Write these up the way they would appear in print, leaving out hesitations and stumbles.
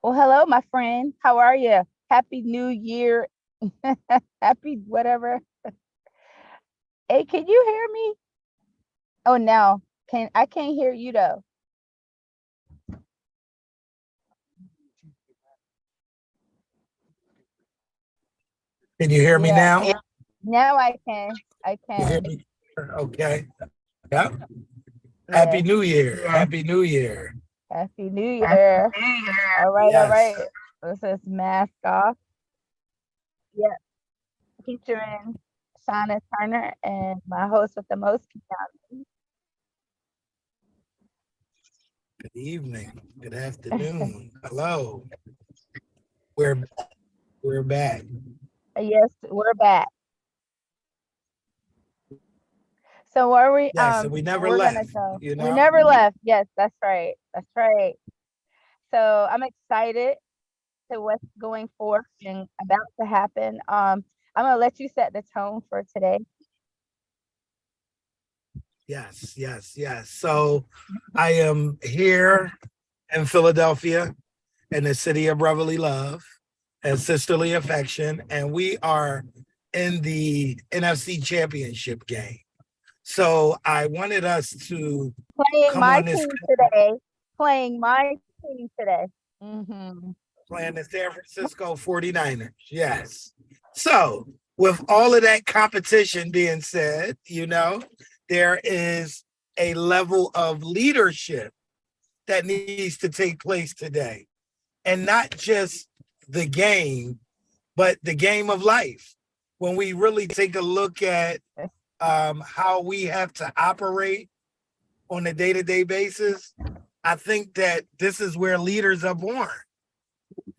Well, hello, my friend. How are you? Happy New Year. Happy whatever. Hey, can you hear me? Oh, no. Can I can't hear you though. Can you hear me Yeah. now? Now I can. I You hear can. me? Okay. Yep. Happy Yes. New Year. Happy New Year. Happy New Year. All right, all Yes. right. This is Maskoff. Yeah, featuring Shana Turner and my host with the most, Kenyon Good evening. Good afternoon. Hello. We're we're back. Yes, we're back. So where we Yes, and we never we're gonna left, go. you We know? never left. Yes, that's right. That's right. So I'm excited to what's going forth and about to happen. I'm gonna let you set the tone for today. Yes. So I am here in Philadelphia in the city of brotherly love and sisterly affection, and we are in the NFC championship game. So I wanted us to Playing come my on this team today. Playing my team today. Hmm. playing the San Francisco 49ers. Yes. So, with all of that competition being said, there is a level of leadership that needs to take place today. And not just the game, but the game of life. When we really take a look at how we have to operate on a day to day basis, I think that this is where leaders are born.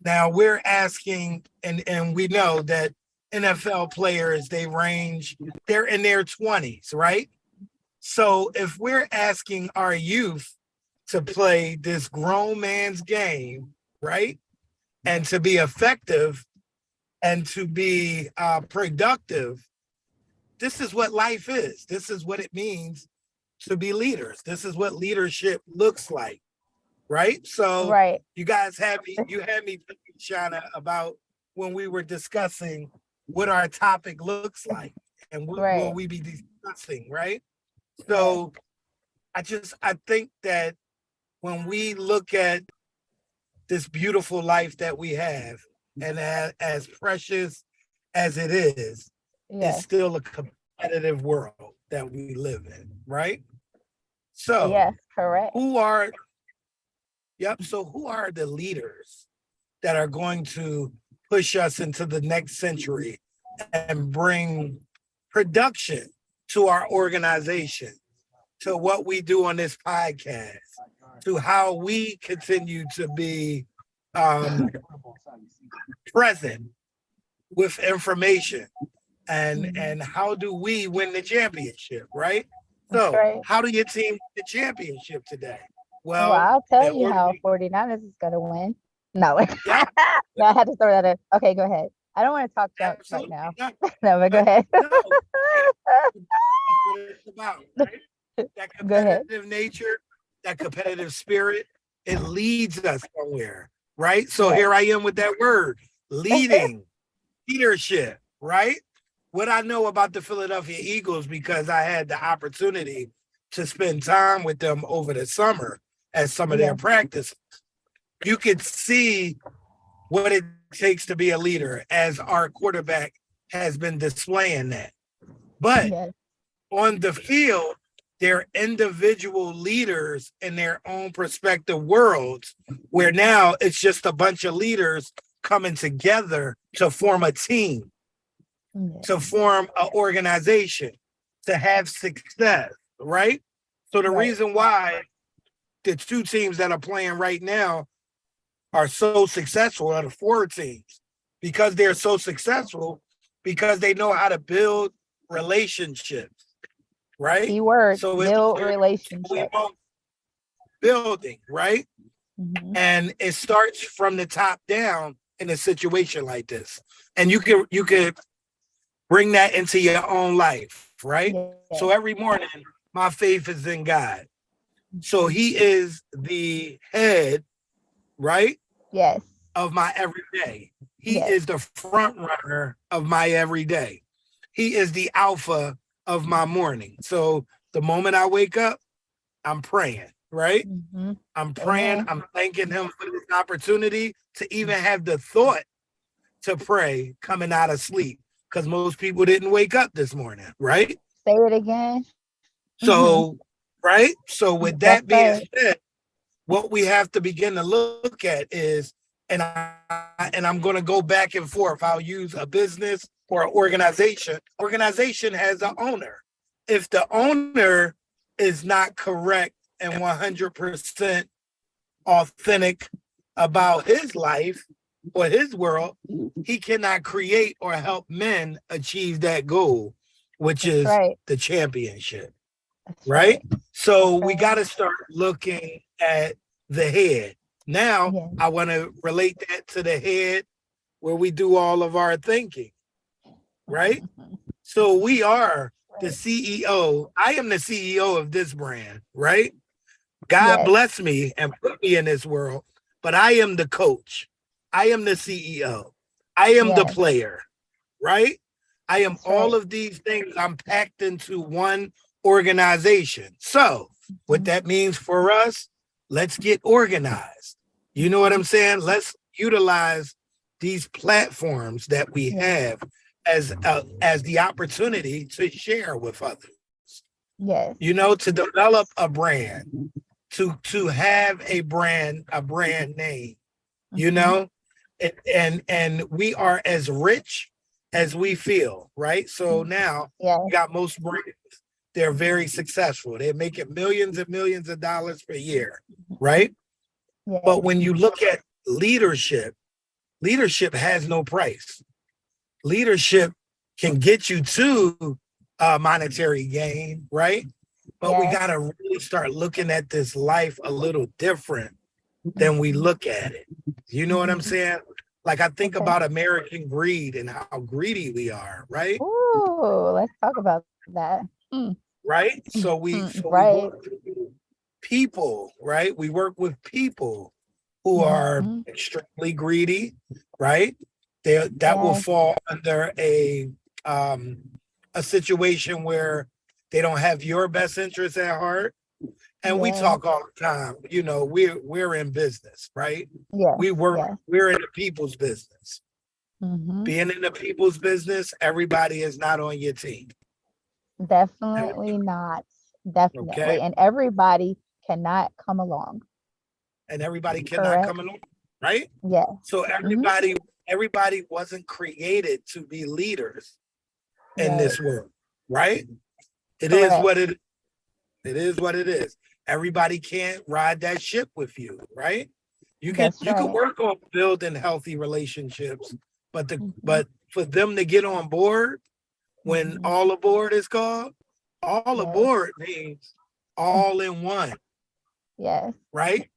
Now we're asking, and we know that NFL players, they're in their 20s, right? So if we're asking our youth to play this grown man's game, right? And to be effective and to be productive, this is what life is. This is what it means to be leaders. This is what leadership looks like, right? So Right. you had me thinking, Shana, about when we were discussing what our topic looks like and what will Right. we be discussing, right? Yes. So I think that when we look at this beautiful life that we have, and as precious as it is, it's Yes. still a competitive world that we live in, right? So Yes. Correct. who are so who are the leaders that are going to push us into the next century and bring production to our organization, to what we do on this podcast, to how we continue to be um, present with information, Mhm. and how do we win the championship, right? That's So right. how do your team win the championship today? Well, Well, I'll tell in you order how to 49ers is gonna win. No. yeah, No, I had to throw that in. Okay, go ahead. I don't want to talk junk right absolutely now. not. No, but go But ahead. no, hey, that's what it's about, right? That Go ahead. competitive nature, that competitive spirit, it leads us somewhere, right? So here Yes. I am with that word, leading, leadership, right? What I know about the Philadelphia Eagles, because I had the opportunity to spend time with them over the summer at some of their Yes. practice, you could see what it takes to be a leader as our quarterback has been displaying that. But Yes. on the field, they're individual leaders in their own prospective worlds, where now it's just a bunch of leaders coming together to form a team, to Yes. form an organization, to have success, right? So the Right. reason why the two teams that are playing right now are so successful are the four teams, because they're so successful because they know how to build relationships, right? Keyword, So build we relationship. both building, right? Hmm. And it starts from the top down in a situation like this. And you can bring that into your own life, right? Yes. So every morning, my faith is in God. So Mhm. he is the head, right? Yes. of my everyday. He Yes. is the front runner of my everyday. He is the alpha of my morning. So the moment I wake up, I'm praying, right? Mm-hmm. I'm praying. Amen. I'm thanking him for this opportunity to even have the thought to pray coming out of sleep because most people didn't wake up this morning, right? Say it again. Mm-hmm. So, right? So, with That's that being right. said, what we have to begin to look at is, and I'm going to go back and forth. I'll use a business or an organization. Organization has an owner. If the owner is not correct and 100% authentic about his life or his world, he cannot create or help men achieve that goal, which That's is right. the championship, That's right? right. So That's we right. got to start looking at the head. Now, Yes. I want to relate that to the head where we do all of our thinking, right? So we are the Right. CEO. I am the CEO of this brand, right? God Yes. bless me and put me in this world, but I am the coach. I am the CEO. I am the Yes. player, right? I am That's all right. of these things. I'm packed into one organization. So, what Mhm. that means for us, let's get organized. You know what Mhm. I'm saying? Let's utilize these platforms that we Yes. have as the opportunity to share with others. Yes. To develop a brand, to have a brand name, you Mm-hmm. know, and we are as rich as we feel, right? So now Yes. you got most brands, they're very successful. They're making millions and millions of dollars per year, right? Yes. But when you look at leadership, leadership has no price. Leadership can get you to monetary gain, right? But we Yes. got to really start looking at this life a little different than we Mm-hmm. look at it. You know what I'm Mm-hmm. saying? Like I think Okay. about American greed and how greedy we are, right? Ooh, let's talk about that. Right? So we Right. work with people, right? We work with people who are Mm-hmm. extremely greedy, right? That will Yes. fall under um a situation where they don't have your best interests at heart. And we Yes. talk all the time, we're in business, right? Yes. Yes. We're in the people's business. Mm-hmm. Being in the people's business, everybody is not on your team. Definitely not. Definitely. Okay. And everybody cannot come along. And everybody cannot Correct? come along, right? Yes. So Mm-hmm. everybody wasn't created to be leaders in Right. this world, right? It is Correct. what it is what it is. Everybody can't ride that ship with you, right? You can That's you can right. work on building healthy relationships, Mm-hmm. but for them to get on board when Mm-hmm. all aboard is called, all Yes. aboard means all in one, Yes. right?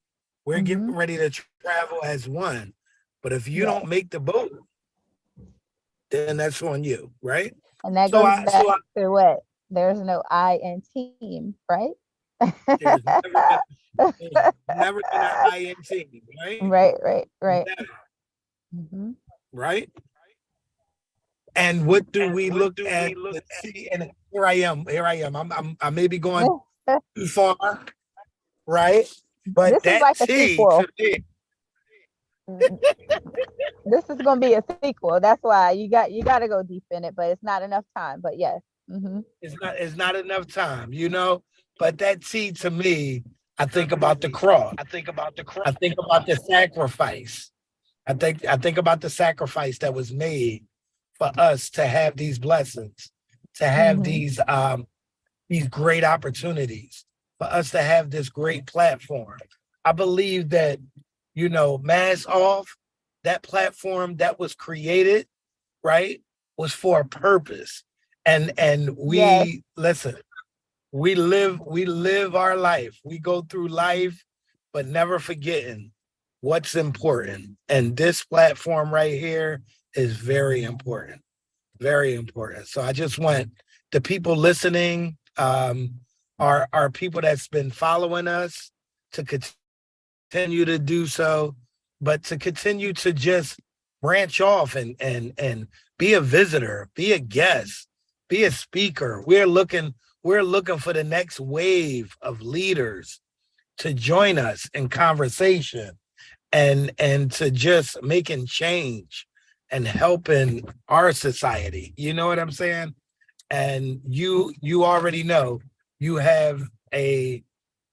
We're getting Mm-hmm. ready to travel as one. But if you don't Yes. make the boat, then that's on you, right? And that So goes I so back I, to what? There's no I in team, right? there's never been an INT, right? Right, right, right. Never, Hmm. right? And what do we look at? Let's see. And here I am. Here I am. I may be going too far, right? But This is that like a T to sequel. me This is gonna be a sequel. That's why you got to go deep in it, but it's not enough time. But yes. Hmm. is not enough time, But that T to me, I think about the cross. I think about the sacrifice. I think about the sacrifice that was made for us to have these blessings, to have Hmm. these great opportunities, for us to have this great platform. I believe that, Maskoff, that platform that was created, right, was for a purpose. And Yes. we listen, we live our life. We go through life, but never forgetting what's important. And this platform right here is very important. Very important. So I just want the people listening, are people that's been following us to continue to do so. but to continue to just branch off and be a visitor, be a guest, be a speaker. We're looking for the next wave of leaders to join us in conversation and to just making change and helping our society. You know what I'm saying? And you already know you have a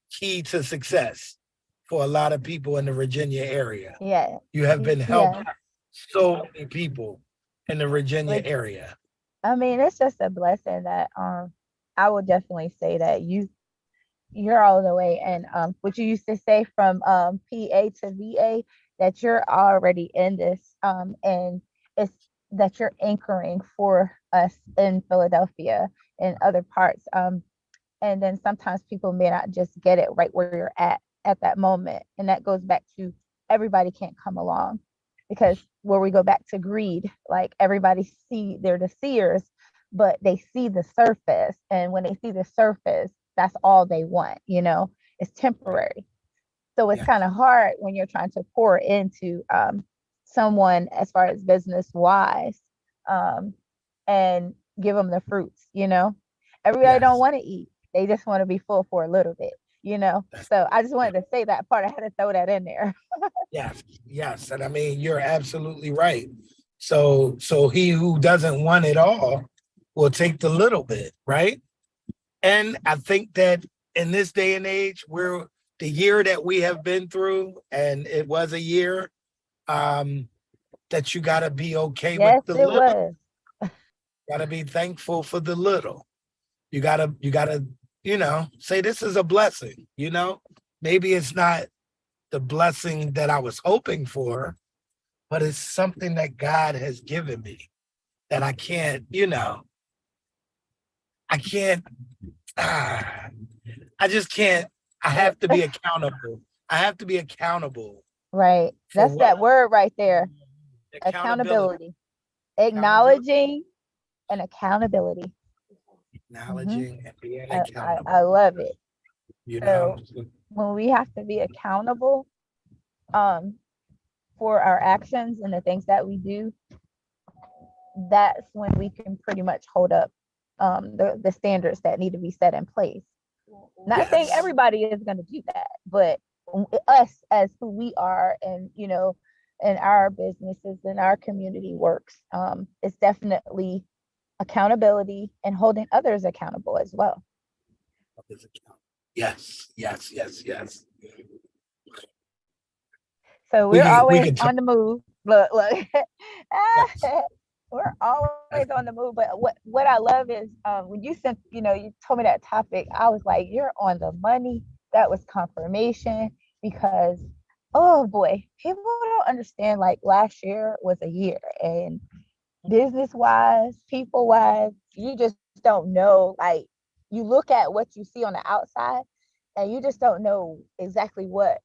key to success for a lot of people in the Virginia area. Yeah. You have been helping Yeah. so many people in the Virginia Which, area. I mean, it's just a blessing that I would definitely say that you're all the way, and what you used to say from PA to VA, that you're already in this, and it's that you're anchoring for us in Philadelphia and other parts, and then sometimes people may not just get it right where you're at that moment, and that goes back to everybody can't come along, because where we go back to greed, like everybody they're the seers, but they see the surface, and when they see the surface, that's all they want, it's Right. temporary. So it's Yeah. kind of hard when you're trying to pour into someone as far as business wise, um, and give them the fruits. Everybody don't Yes. want to eat, they just want to be full for a little bit. That's So I just wanted to say that part. I had to throw that in there. yes. Yes. And I mean, you're absolutely right. So he who doesn't want it all will take the little bit, right? And I think that in this day and age, the year that we have been through, and it was a year, um, that you got to be okay with Yes, the it little. was. Got to be thankful for the little. You gotta, say this is a blessing. Maybe it's not the blessing that I was hoping for, but it's something that God has given me that I can't, ah, I just can't, I Uh, have to be accountable. I have to be accountable right, for that's what that word right there. accountability, Accountability, accountability, acknowledging, and accountability. hmm acknowledging and being I accountable, love it. you know? So when we have to be accountable, um, for our actions and the things that we do, that's when we can pretty much hold up the standards that need to be set in place. Not saying Yes. everybody is going to do that, but us as who we are, and in our businesses and our community works, it's definitely accountability and holding others accountable as well. Yes, yes, yes, yes. So We we're can we always can talk. on the move. Look. Yes, We're always yes, on the move. But what I love is, when you told me that topic, I was like, you're on the money. That was confirmation, because, oh boy, people don't understand. Like, last year was a year, and business wise, people wise, you just don't know. Like, you look at what you see on the outside, and you just don't know exactly what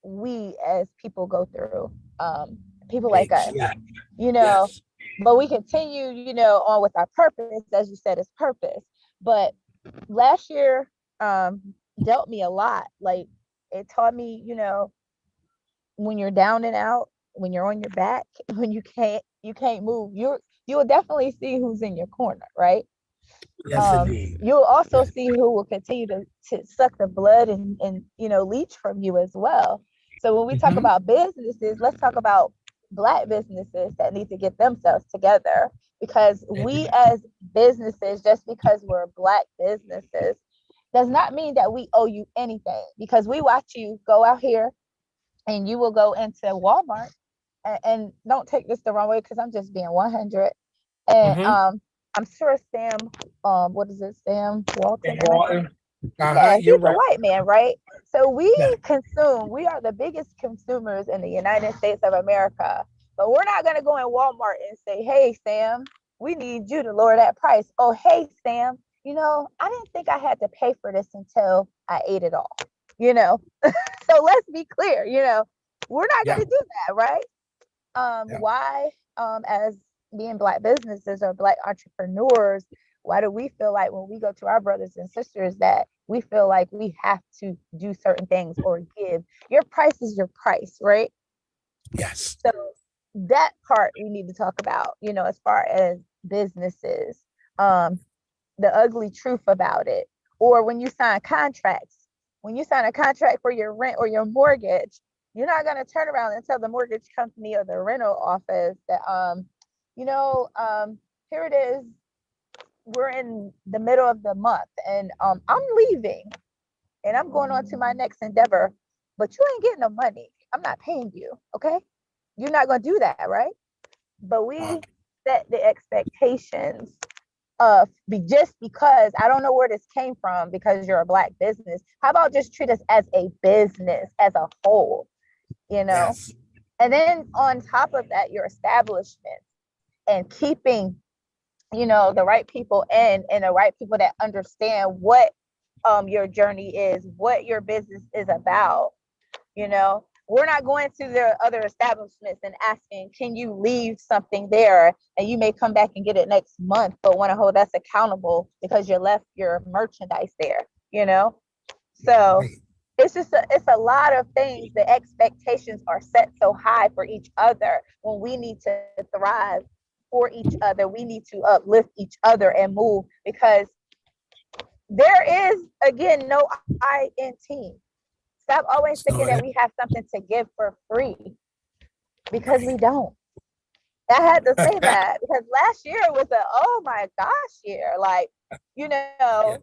we as people go through, people like Meeks, us, yeah, you know, yes, but we continue, on with our purpose, as you said, it's purpose. But last year, dealt me a lot. Like, it taught me, when you're down and out, when you're on your back, when you can't move, you will definitely see who's in your corner, right? yes, indeed. You'll also Yes. see who will continue to suck the blood and leech from you as well. So when we talk Mhm. about businesses, let's talk about Black businesses that need to get themselves together, because we Amen. as businesses, just because we're Black businesses, does not mean that we owe you anything, because we watch you go out here and you will go into Walmart, and don't take this the wrong way, because I'm just being 100. And Mhm. I'm sure Sam, what is it, Sam Walton? And Am I saying? Walton. Yeah, You're he's a right. white man, right? So Yeah. we are the biggest consumers in the United States of America. But we're not gonna go in Walmart and say, hey Sam, we need you to lower that price. Oh, hey Sam, I didn't think I had to pay for this until I ate it all. You know, so let's be clear, we're not Yeah. gonna do that, right? Yeah. Why, as being Black businesses or Black entrepreneurs, why do we feel like when we go to our brothers and sisters that we feel like we have to do certain things or give? Your price is your price, right? Yes. So that part we need to talk about, as far as businesses, um, the ugly truth about it. Or when you sign contracts, when you sign a contract for your rent or your mortgage, you're not going to turn around and tell the mortgage company or the rental office that, you know, um, here it is. We're in the middle of the month and I'm leaving and I'm going on to my next endeavor, but you ain't getting no money. I'm not paying you. Okay. You're not going to do that, right? But Uh, we set the expectations of just because I don't know where this came from because you're a black business. How about just treat us as a business as a whole, you know? yes. And then on top of that, your establishment and keeping, the right people in and the right people that understand what your journey is, what your business is about. We're not going to the other establishments and asking, can you leave something there? And you may come back and get it next month, but want to hold us accountable because you left your merchandise there, you know? So Right. it's a lot of things. The expectations are set so high for each other when we need to thrive for each other. We need to uplift each other and move because there is, again, no I in team. Stop always So, thinking that we have something to give for free because right. we don't. I had to say that because last year was a oh my gosh year. Like, you know, Yeah.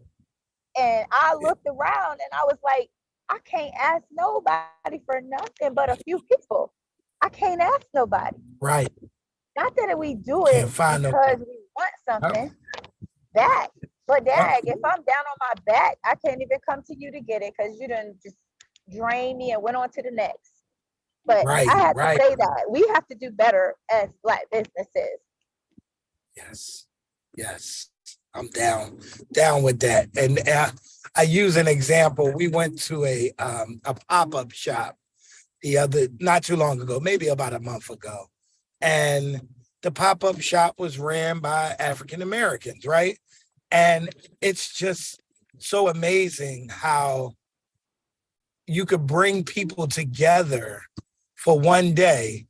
and I Yeah. looked around and I was like, I can't ask nobody for nothing but a few people. I can't ask nobody. Right. Not that we do Can't it find no. because we want Yep. something, that, but Yep. dag, if I'm down on my back, I can't even come to you to get it because you done just drained me and went on to the next. But Right. I had to Right. say that we have to do better as black businesses. Yes. Yes. I'm down with that. And I use an example. We went to a pop-up shop not too long ago, maybe about a month ago. And the pop-up shop was ran by African Americans, right? And it's just so amazing how you could bring people together for one day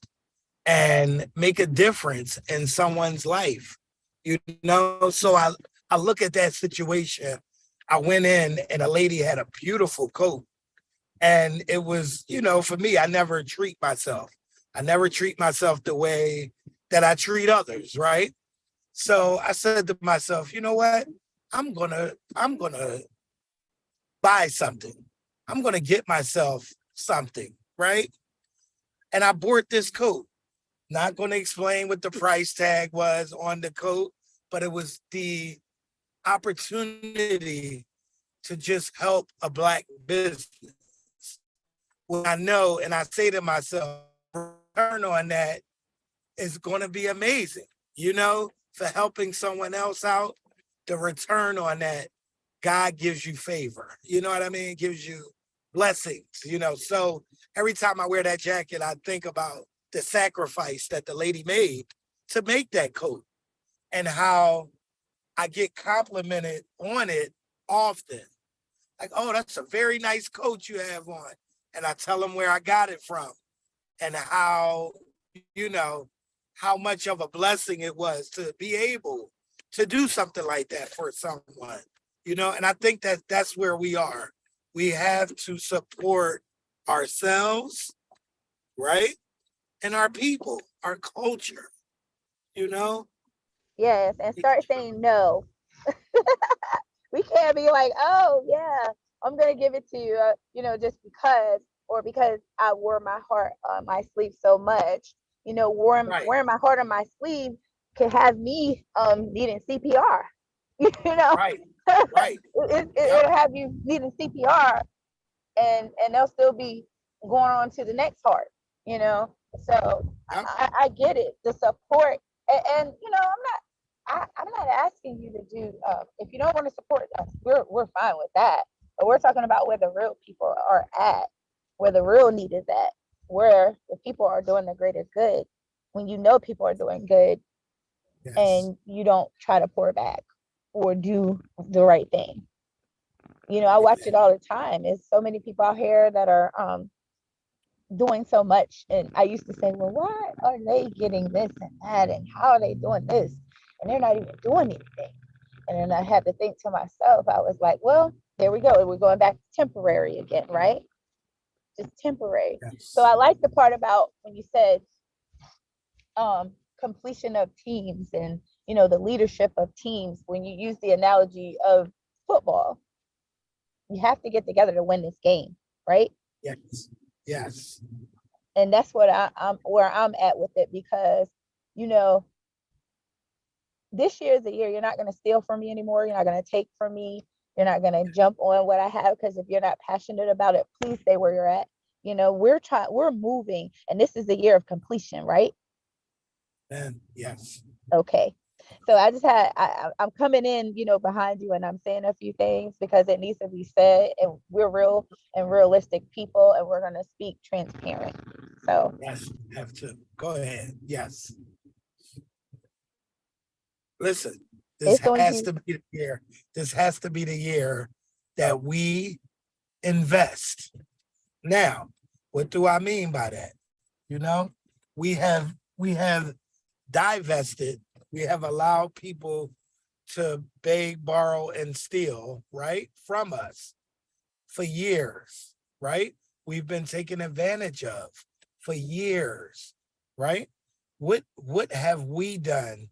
and make a difference in someone's life. So I look at that situation. I went in and a lady had a beautiful coat. And it was, for me, I never treat myself. I never treat myself the way that I treat others, right? So I said to myself, you know what? I'm gonna buy something. I'm gonna get myself something, right? And I bought this coat. Not gonna explain what the price tag was on the coat, but it was the opportunity to just help a black business. When I know and I say to myself, return on that is going to be amazing, for helping someone else out. The return on that, God gives you favor. You know what I mean? Gives you blessings. So every time I wear that jacket, I think about the sacrifice that the lady made to make that coat and how I get complimented on it often. Like, oh, that's a very nice coat you have on. And I tell them where I got it from and you know, how much of a blessing it was to be able to do something like that for someone. And I think that that's where we are. We have to support ourselves, right? And our people, our culture, you know? Yes, and start saying no. We can't be like, oh yeah, I'm gonna give it to you, just because, or because I wore my heart on my sleeve so much. Right, Wearing my heart on my sleeve can have me needing CPR. You know, right, right. Yep, it'll have you needing CPR, and they'll still be going on to the next heart. You know, so yep, I get it, the support, and I'm not asking you to do. If you don't want to support us, we're fine with that. But we're talking about where the real people are at, where the real need is at, where the people are doing the greatest good. When you know people are doing good, yes. and you don't try to pour back or do the right thing. I watch it Amen. all the time. There's so many people out here that are doing so much. And I used to say, well, why are they getting this and that? And how are they doing this? And they're not even doing anything. And then I had to think to myself, I was like, well, there we go. We're going back to temporary again, right? Just temporary. So Yes. I like the part about when you said completion of teams and the leadership of teams. When you use the analogy of football, you have to get together to win this game, right? Yes. Yes. And that's what I'm where I'm at with it, because you know this year is the year you're not going to steal from me anymore. You're not going to take from me. You're not going to jump on what I have, because if you're not passionate about it, please stay where you're at. We're moving, and this is the year of completion, right? And yes. Okay. So I just had I'm coming in, behind you, and I'm saying a few things because it needs to be said, and we're real and realistic people, and we're gonna speak transparent. So Yes. Have to. Go ahead. Yes. Listen, this it's on has you. to be the year. This has to be the year that we invest. Now, what do I mean by that? You know, we have divested, we have allowed people to beg, borrow, and steal, right, from us for years, right? We've been taken advantage of for years, right? What have we done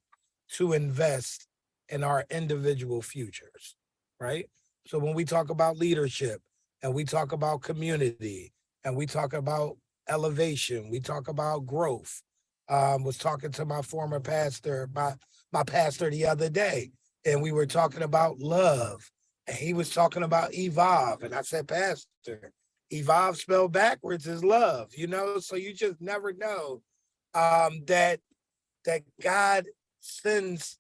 to invest in our individual futures, right? So when we talk about leadership and we talk about community and we talk about elevation, we talk about growth. Was talking to my former pastor, my pastor the other day, and we were talking about love, and he was talking about evolve. And I said, Pastor, evolve spelled backwards is love, so you just never know that God sends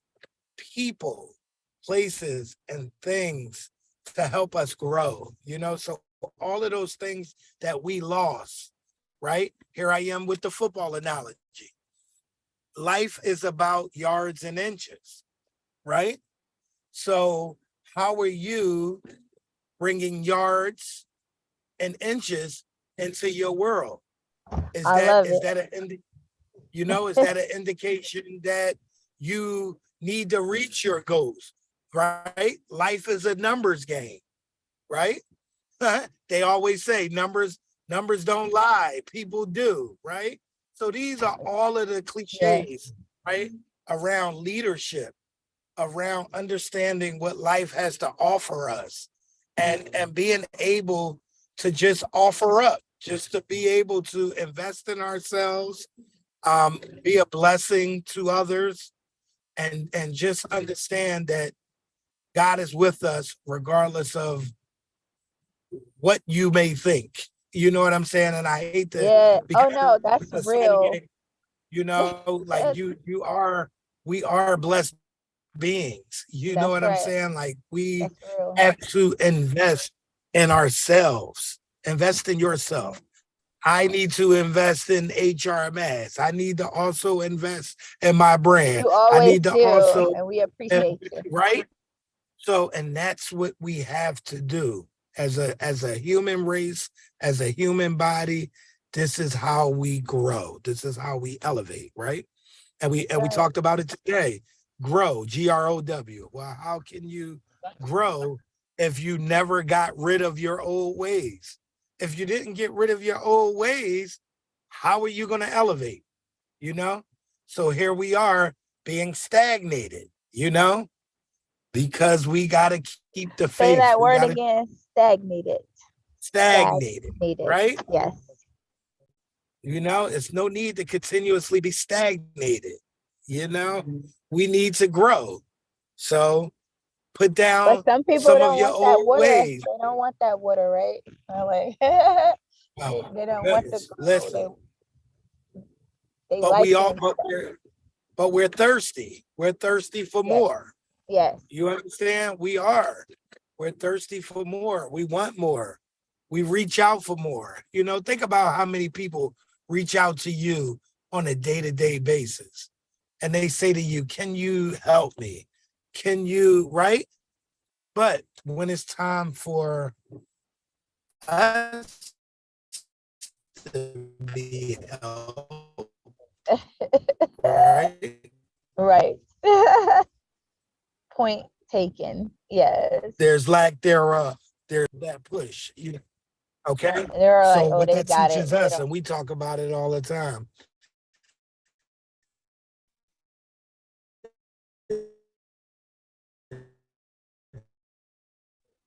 people, places, and things to help us grow, So all of those things that we lost, right? Here I am with the football analogy. Life is about yards and inches, right? So how are you bringing yards and inches into your world? Is I that love is it. that is that an indication that you need to reach your goals, right? Life is a numbers game, right? They always say numbers don't lie, people do, right? So these are all of the Yes. cliches, right? Around leadership, around understanding what life has to offer us, and being able to just offer up, just to be able to invest in ourselves, be a blessing to others, and just understand that God is with us regardless of what you may think. You know what I'm saying? And I hate to, Yeah. Oh because no, that's saying real. it, like we are blessed beings. You know That's what I'm right. saying? Like we That's real. have to invest in ourselves, invest in yourself. I need to invest in HRMS. I need to also invest in my brand. You I always need to do, also, and we appreciate you. right? So, and that's what we have to do as a human race, as a human body. This is how we grow. This is how we elevate, right? And we Right. talked about it today. Grow, GROW. Well, how can you grow if you never got rid of your old ways? If you didn't get rid of your old ways, how are you going to elevate? You know? So here we are being stagnated, because we got to keep the Say faith. that We word got to again. Stagnated. stagnated, Stagnated. right? Yes. It's no need to continuously be stagnated. You know, we need to grow. So put But down some people some of don't your want that old water. ways. They don't want that water, right? Like Oh my they don't want to goodness. grow. They Listen, they but like we all things. but we're thirsty. We're thirsty for Yes. more. Yes. You understand? We are. We're thirsty for more. We want more. We reach out for more. Think about how many people reach out to you on a day-to-day basis. And they say to you, can you help me? Can you, right? But when it's time for us to be helped, right? Right. Point taken. Yes. There's lack thereof. There's that push. Okay. They're like, So oh, what they that got it. teaches They us, don't. and we talk about it all the time.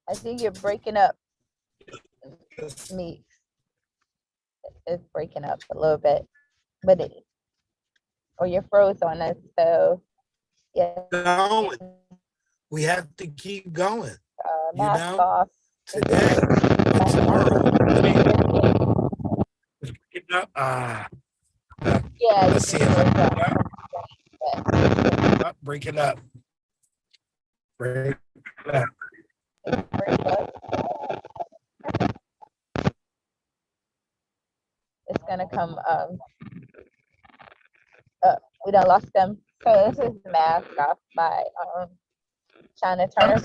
I think you're breaking up, me. It's breaking up a little bit, but or you're froze on us. So yeah, Going. We have to keep going. Maskoff. Today or tomorrow. Yeah, you Let's can see if I hear can it. break it up. Break it up. It's gonna come. We done lost them. So this is Maskoff by Shana Turner,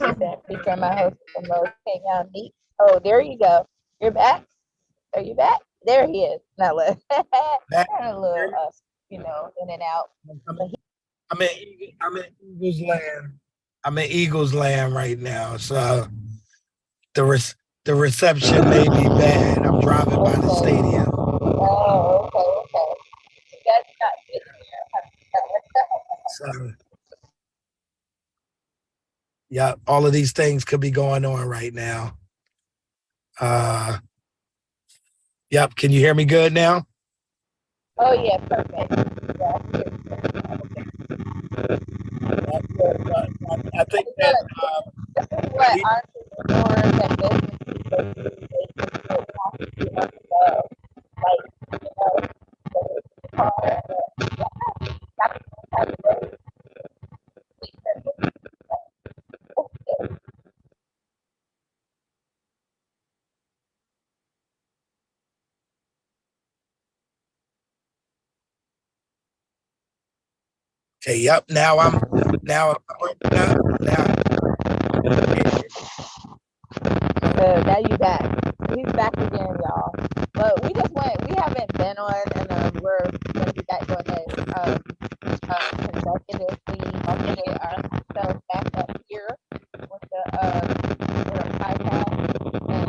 featuring my host, the most Kenyon Meeks. Oh, there you go. You're back. Are you back? There he is. Now look, a little, in and out. I'm in Eagles land. I'm in Eagles land right now, so the reception may be bad. I'm driving by the stadium. Oh, okay. That's not good So yeah, all of these things could be going on right now. Yep. Can you hear me good now? Oh yeah, perfect. Yeah. I think that What entrepreneurs and business people have to like, okay. Yep. Now now you back. He's back again, y'all. But we haven't been on, and we're going to be back doing it consecutively. Also get ourselves back up here with the podcast. And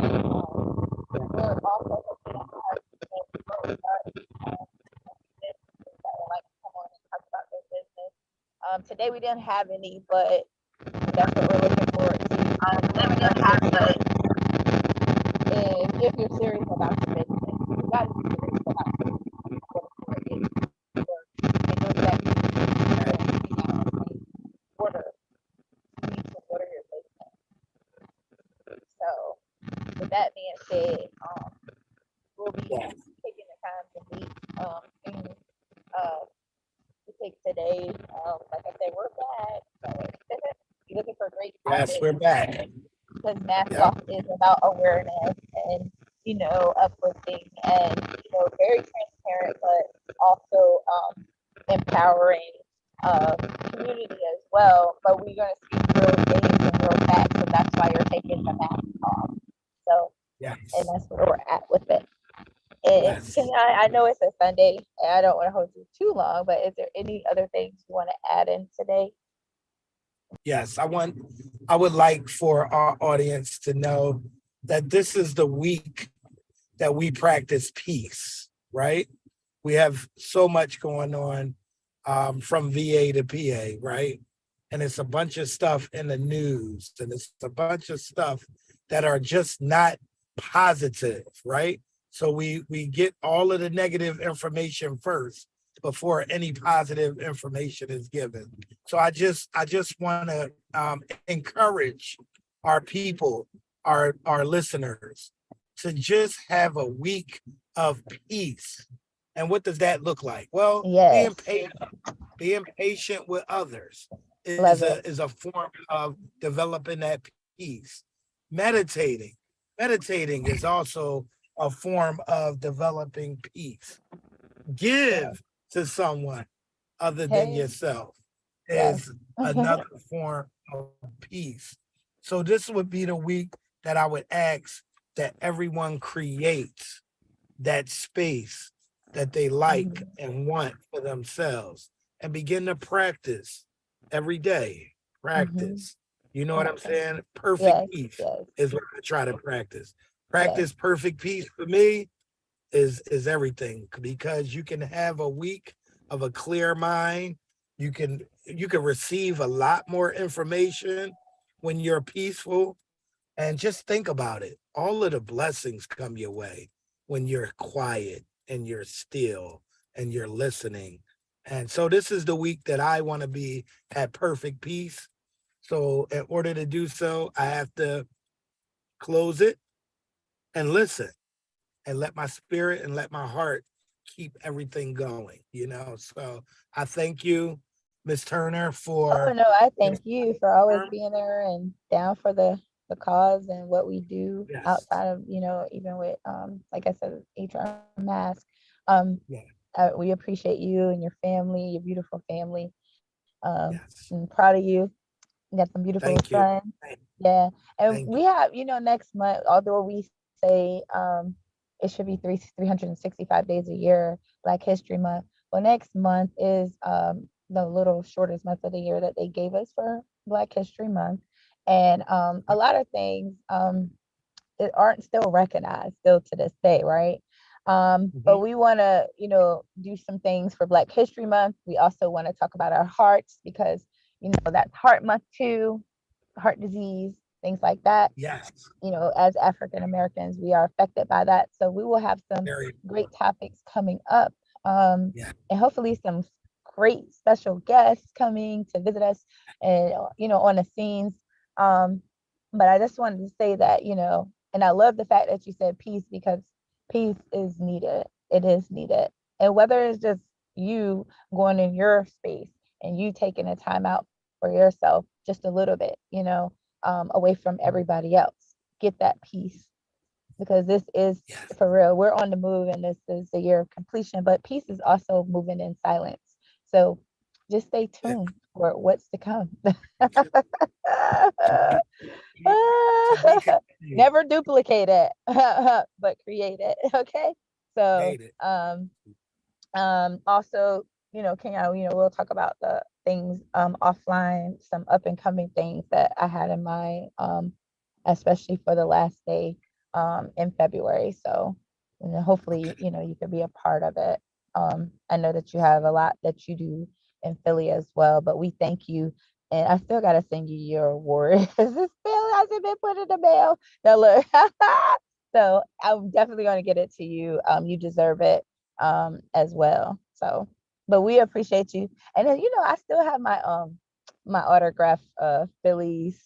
we're also looking at that would like to come on and talk about their business. Today we didn't have any, but that's what we're looking forward to. Today we didn't have, but if you're serious about your business, you got to be serious about it. I know that order. You need to order your business. So, with that being said, we'll be taking the time to meet and to take today. Like I said, we're back. So, you're looking for great topics. yes, we're back. Because Maskoff is about awareness and uplifting and very transparent, but also empowering community as well. But we're going to speak real things and real facts, so that's why you're taking the mask off. So, Yes. and that's where we're at with it. And Yes. I know it's a Sunday, and I don't want to hold you too long, but is there any other things you want to add in today? Yes, I would like for our audience to know that this is the week that we practice peace, right? We have so much going on from VA to PA, right? And it's a bunch of stuff in the news, and it's a bunch of stuff that are just not positive, right? So we get all of the negative information first before any positive information is given. So I just want to encourage our people, our listeners, to just have a week of peace. And what does that look like? Well, Yes. being patient with others Love is a form of developing that peace. Meditating. Meditating is also a form of developing peace. Give to someone other than yourself Yes. is another form of peace. So this would be the week that I would ask that everyone creates that space that they like Mhm. and want for themselves, and begin to practice every day. Mhm. Practice. You know what I'm Practice. saying? Perfect Yes. peace Yes. is what I try to practice. Yes. Practice perfect peace for me is everything, because you can have a week of a clear mind. You can receive a lot more information when you're peaceful. And just think about it. All of the blessings come your way when you're quiet and you're still and you're listening. And so this is the week that I want to be at perfect peace. So in order to do so, I have to close it and listen and let my spirit and let my heart keep everything going. So I thank you, Miss Turner, Oh for no, I this thank you for always platform. being there and down for the cause and what we do Yes. outside of, even with like I said, HR mask. Um Yeah. we appreciate you and your family, your beautiful family. Yes. I'm proud of you. You got some beautiful Thank you. sons. Yeah. And Thank we you. have, next month, although we say it should be 365 days a year, Black History Month. Well, next month is the little shortest month of the year that they gave us for Black History Month. And a lot of things that aren't still recognized still to this day, right? But Mhm. we want to, do some things for Black History Month. We also want to talk about our hearts because, that's Heart Month too, heart disease, things like that. Yes. As African Americans, we are affected by that. So we will have some Very great important. topics coming up, Yeah. and hopefully some great special guests coming to visit us and, on the scenes. Um, but I just wanted to say that, and I love the fact that you said peace because peace is needed. It is needed. And whether it's just you going in your space and you taking a time out for yourself just a little bit, away from everybody else. Get that peace because this is Yes. for real. We're on the move and this is the year of completion, but peace is also moving in silence. So just stay Yeah. tuned for what's to come. To, to be to be continued. Never duplicate it, but create it. Okay. So, Hate it. also, Kenya, we'll talk about the things offline, some up and coming things that I had in mind, especially for the last day in February. So, hopefully, Okay. you could be a part of it. I know that you have a lot that you do in Philly as well, but we thank you. And I still gotta send you your award. This still hasn't been put in the mail. Now look, so I'm definitely gonna get it to you. You deserve it as well. So, but we appreciate you. And then, I still have my autograph Phillies,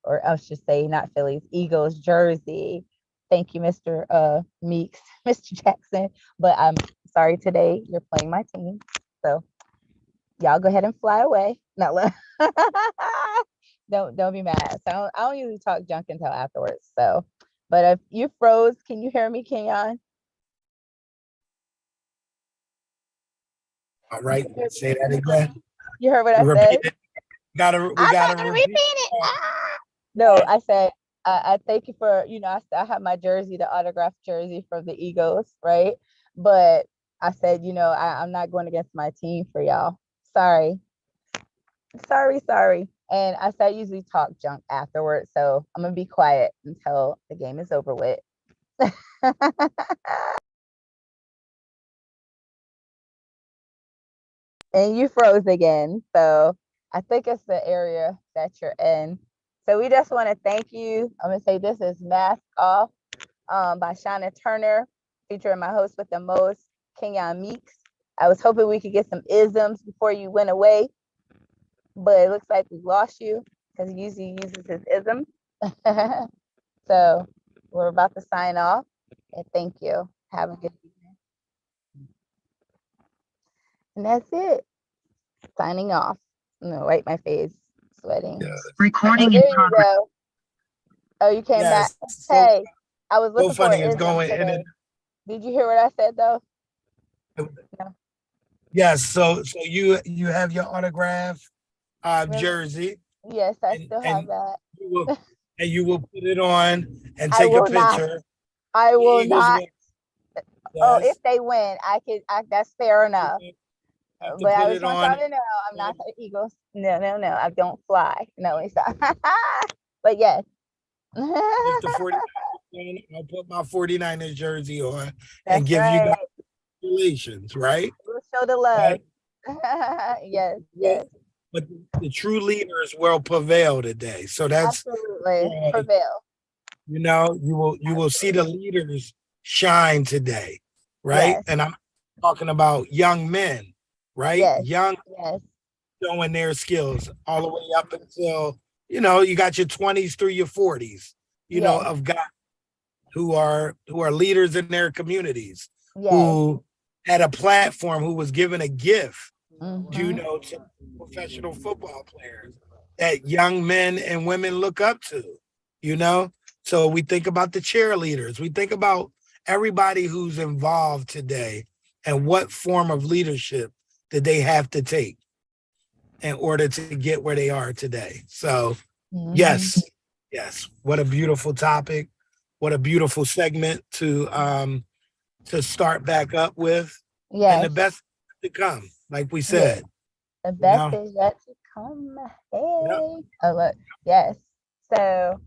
or I should say not Phillies, Eagles jersey. Thank you, Mr. Meeks, Mr. Jackson. But I'm sorry today you're playing my team. So y'all go ahead and fly away. No, don't be mad. So I don't usually talk junk until afterwards. So, but if you froze, can you hear me, Kenyon? All right. Say that again. You heard what I Repeat said? it. We I'm gotta gonna repeat repeat it. that. Ah! No, I said I thank you for, I have my jersey, the autographed jersey from the Eagles, right? But I said, I'm not going against my team for y'all. Sorry, sorry. And I said I usually talk junk afterwards, so I'm gonna be quiet until the game is over with. And you froze again. So I think it's the area that you're in. So we just want to thank you. I'm gonna say this is Maskoff by Shana Turner, featuring my host with the most, Kenyon Meeks. I was hoping we could get some isms before you went away, but it looks like we lost you because he usually uses his isms. So we're about to sign off and thank you. Have a good evening. And that's it. Signing off. I'm gonna wipe my face, sweating. Yes. Oh, Recording in there you progress. go. Oh, you came back. Yes. Hey, I was So looking for funny. an It's ism going in today. Did you hear what I said though? and No. yes. So you have your autograph Really? jersey, Yes, I and still have and that. you will and you will put it on and I take a will not. picture. I The will Eagles not. win. Oh, if Yes. they win, that's fair enough. Have to But I put just it want on. y'all to know I'm not the Eagles. No, no, no. I don't fly. No, it's not. But yes. If the 49ers win, I'll put my 49ers jersey on and That's give you guys right. congratulations, right? We'll show the love. Right? Yes, Yeah. yes. But the true leaders will prevail today. So that's Absolutely. uh, Prevail. you will see the Absolutely. leaders shine today, right? Yes. And I'm talking about young men, right? Yes. Young Yes. showing their skills all the way up until you got your 20s through your 40s, Yes. of guys who are leaders in their communities, Yes. who had a platform, who was given a gift, Mm-hmm. to professional football players that young men and women look up to, you know? So we think about the cheerleaders, we think about everybody who's involved today and what form of leadership did they have to take in order to get where they are today. So, Mm-hmm. yes, yes, what a beautiful topic. What a beautiful segment to start back up with. And the Yes. best to come, like we Yes. said, The you best know. is yet to come. Yep. Hey. Oh look. Yes. So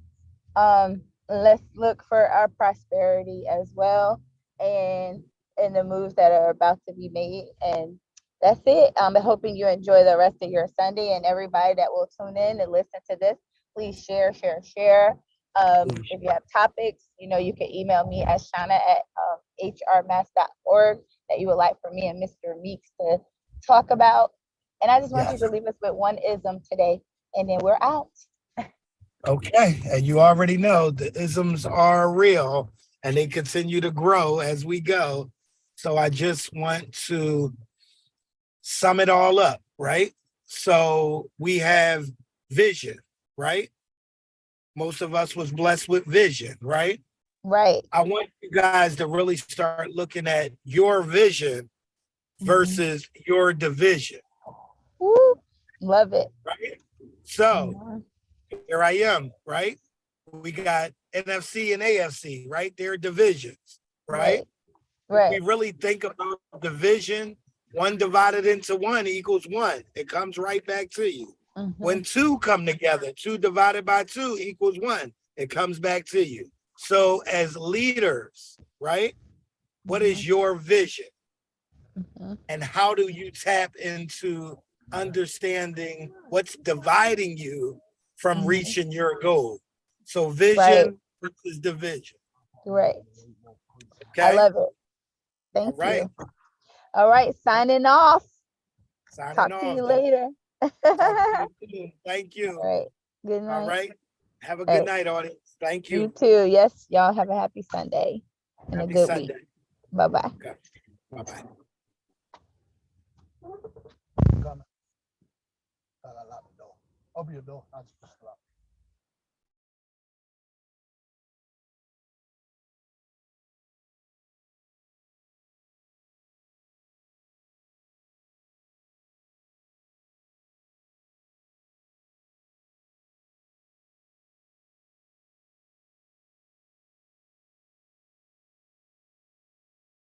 let's look for our prosperity as well, and in the moves that are about to be made. And that's it. I'm hoping you enjoy the rest of your Sunday, and everybody that will tune in and listen to this, please share, share, share. If you have topics, you can email me at Shana at hrmass.org that you would like for me and Mr. Meeks to talk about. And I just want you Yes. to leave us with one ism today, and then we're out. Okay. And you already know the isms are real and they continue to grow as we go. So I just want to sum it all up, right? So we have vision, right? Most of us was blessed with vision, right? Right. I want you guys to really start looking at your vision Mm-hmm. versus your division, Woo. Love it. right? So Mhm. here I am, right? We got NFC and AFC, right? They're divisions, right? Right. If we Right. really think about division, one divided into one equals one. It comes right back to you. Mm-hmm. When two come together, two divided by two equals one. It comes back to you. So, as leaders, right? What Mm-hmm. is your vision? Mm-hmm. And how do you tap into understanding what's dividing you from Mm-hmm. reaching your goal? So, Right. vision versus division. Right. I Okay. love it. All Thank right. you. All right. Signing off. Signing Talk to you off. later. Talk to All you soon. Thank you. right. Good All night. right. Have a All good right. night, audience. Thank You you. too. Yes. Y'all have a happy Sunday and a Happy good week. Sunday. Bye bye. Okay. Bye bye. Open your door.